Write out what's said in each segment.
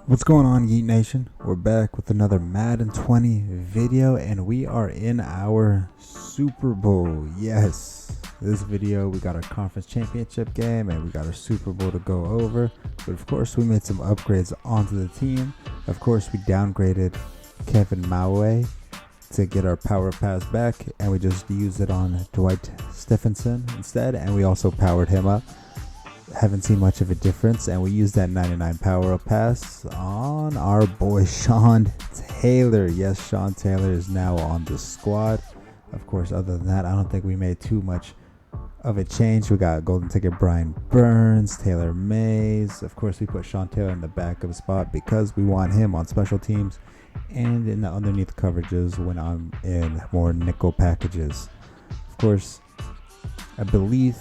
What's going on, Yeet Nation? We're back with another Madden 20 video, and we are in our Super Bowl. Yes, this video we got our conference championship game and we got our Super Bowl to go over. But of course, we made some upgrades onto the team. Of course, we downgraded Kevin Maue to get our power pass back, and we just used it on Dwight Stephenson instead, and we also powered him up. Haven't seen much of a difference, and we used that 99 power up pass on our boy Sean Taylor. Yes, Sean Taylor is now on the squad. Of course, other than that, I don't think we made too much of a change. We got golden ticket Brian Burns, Taylor Mays. Of course, we put Sean Taylor in the backup spot because we want him on special teams and in the underneath coverages when I'm in more nickel packages. Of course, I believe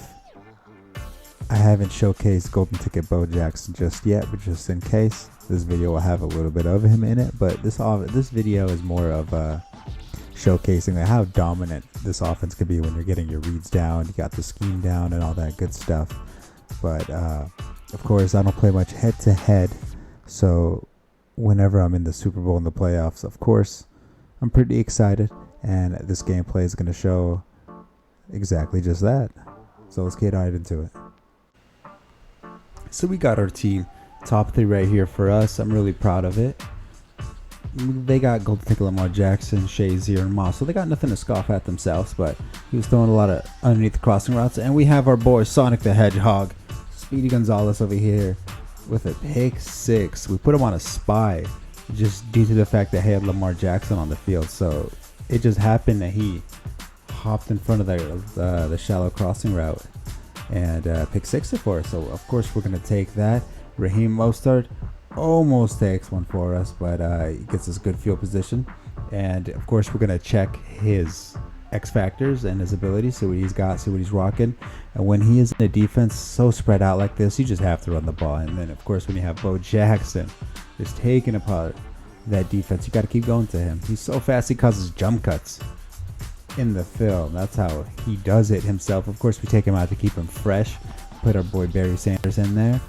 I haven't showcased Golden Ticket Bo Jackson just yet, but just in case, this video will have a little bit of him in it. But this video is more of showcasing how dominant this offense could be when you're getting your reads down, you got the scheme down, and all that good stuff. But of course, I don't play much head-to-head, so whenever I'm in the Super Bowl and the playoffs, of course, I'm pretty excited, and this gameplay is going to show exactly just that. So let's get right into it. So we got our team top three right here for us. I'm really proud of it. They got Golden Ticket Lamar Jackson, Shazier, and Moss. So they got nothing to scoff at themselves, but he was throwing a lot of underneath the crossing routes. And we have our boy Sonic the Hedgehog, Speedy Gonzalez over here with a pick six. We put him on a spy just due to the fact that he had Lamar Jackson on the field. So it just happened that he hopped in front of the shallow crossing route and pick six it for us. So of course we're gonna take that. Raheem Mostert almost takes one for us, but he gets us good field position. And of course we're gonna check his X factors and his abilities, see what he's got, see what he's rocking. And when he is in a defense so spread out like this, you just have to run the ball. And then of course when you have Bo Jackson just taking apart that defense, you got to keep going to him. He's so fast, he causes jump cuts in the film. That's how he does it himself. Of course, we take him out to keep him fresh. Put our boy Barry Sanders in there,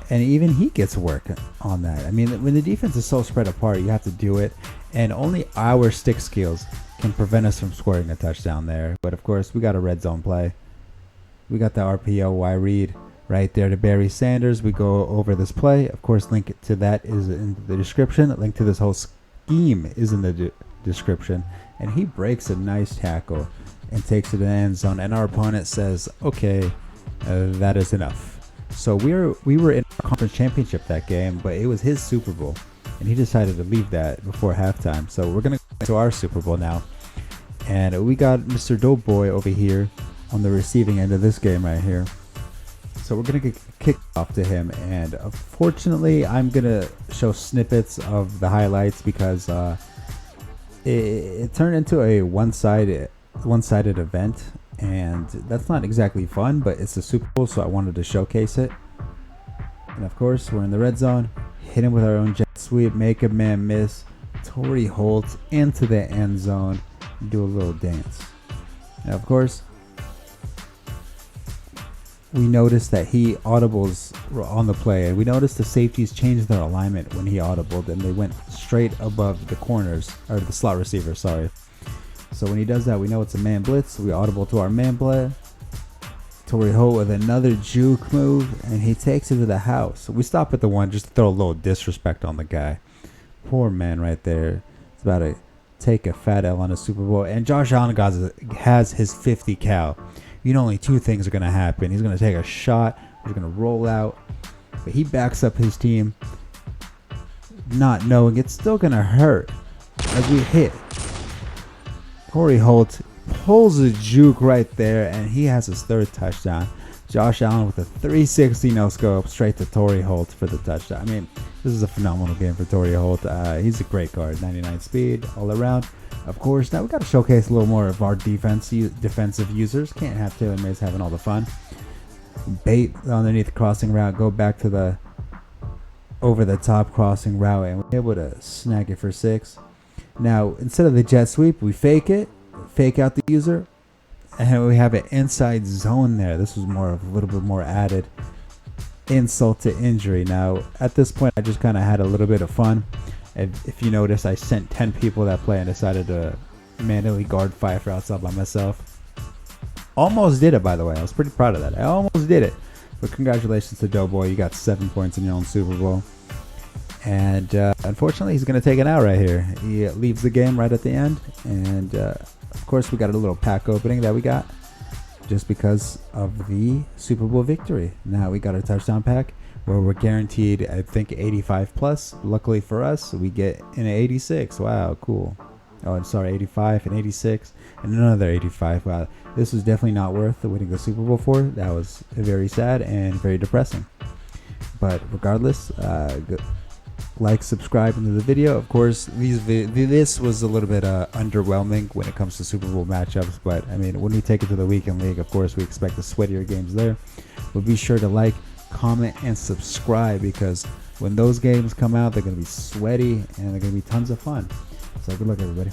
and even he gets work on that. I mean, when the defense is so spread apart, you have to do it, and only our stick skills can prevent us from scoring a touchdown there. But of course, we got a red zone play. We got the RPO Y read right there to Barry Sanders. We go over this play. Of course, link to that is in the description. Link to this whole scheme is in the description. And he breaks a nice tackle and takes it to the end zone. And our opponent says, okay, that is enough. So we were in our conference championship that game, but it was his Super Bowl. And he decided to leave that before halftime. So we're going to go to our Super Bowl now. And we got Mr. Doughboy over here on the receiving end of this game right here. So we're going to get kicked off to him. And unfortunately, I'm going to show snippets of the highlights because it turned into a one-sided event, and that's not exactly fun, but it's the Super Bowl, so I wanted to showcase it. And of course, we're in the red zone, hit him with our own jet sweep, make a man miss, Torrey Holt into the end zone, do a little dance. And of course, we noticed that he audibles on the play, and we noticed the safeties changed their alignment when he audibled, and they went straight above the corners, or the slot receiver, sorry. So when he does that, we know it's a man blitz. We audible to our man blitz. Torrey Holt with another juke move, and he takes it to the house. So we stop at the one just to throw a little disrespect on the guy. Poor man right there. It's about to take a fat L on a Super Bowl, and Josh Allen has his 50 cal. You know, only two things are going to happen. He's going to take a shot, he's going to roll out, but he backs up his team, not knowing it's still going to hurt as we hit. Torrey Holt pulls a juke right there, and he has his third touchdown. Josh Allen with a 360 no scope straight to Torrey Holt for the touchdown. I mean, this is a phenomenal game for Torrey Holt. He's a great guard, 99 speed all around. Of course, now we got to showcase a little more of our defensive users. Can't have Taylor Mays having all the fun. Bait underneath the crossing route, go back to the over the top crossing route, and we're able to snag it for six. Now, instead of the jet sweep, we fake out the user, and we have an inside zone there. This was more of a little bit more added insult to injury. Now, at this point, I just kind of had a little bit of fun. If you notice, I sent 10 people that play and decided to manually guard Pfeiffer outside by myself. Almost did it, by the way. I was pretty proud of that. I almost did it. But congratulations to Doughboy. You got 7 points in your own Super Bowl. And unfortunately, he's going to take it out right here. He leaves the game right at the end. And of course, we got a little pack opening that we got just because of the Super Bowl victory. Now we got a touchdown pack where we're guaranteed, I think, 85 plus. Luckily for us, we get an 86. Wow, cool. Oh, I'm sorry, 85 and 86 and another 85. Wow, this was definitely not worth winning the Super Bowl for. That was very sad and very depressing. But regardless, like, subscribe into the video. Of course, this was a little bit underwhelming when it comes to Super Bowl matchups. But I mean, when we take it to the weekend league, of course, we expect the sweatier games there. But be sure to like, comment, and subscribe, because when those games come out, they're going to be sweaty and they're going to be tons of fun. So good luck, everybody.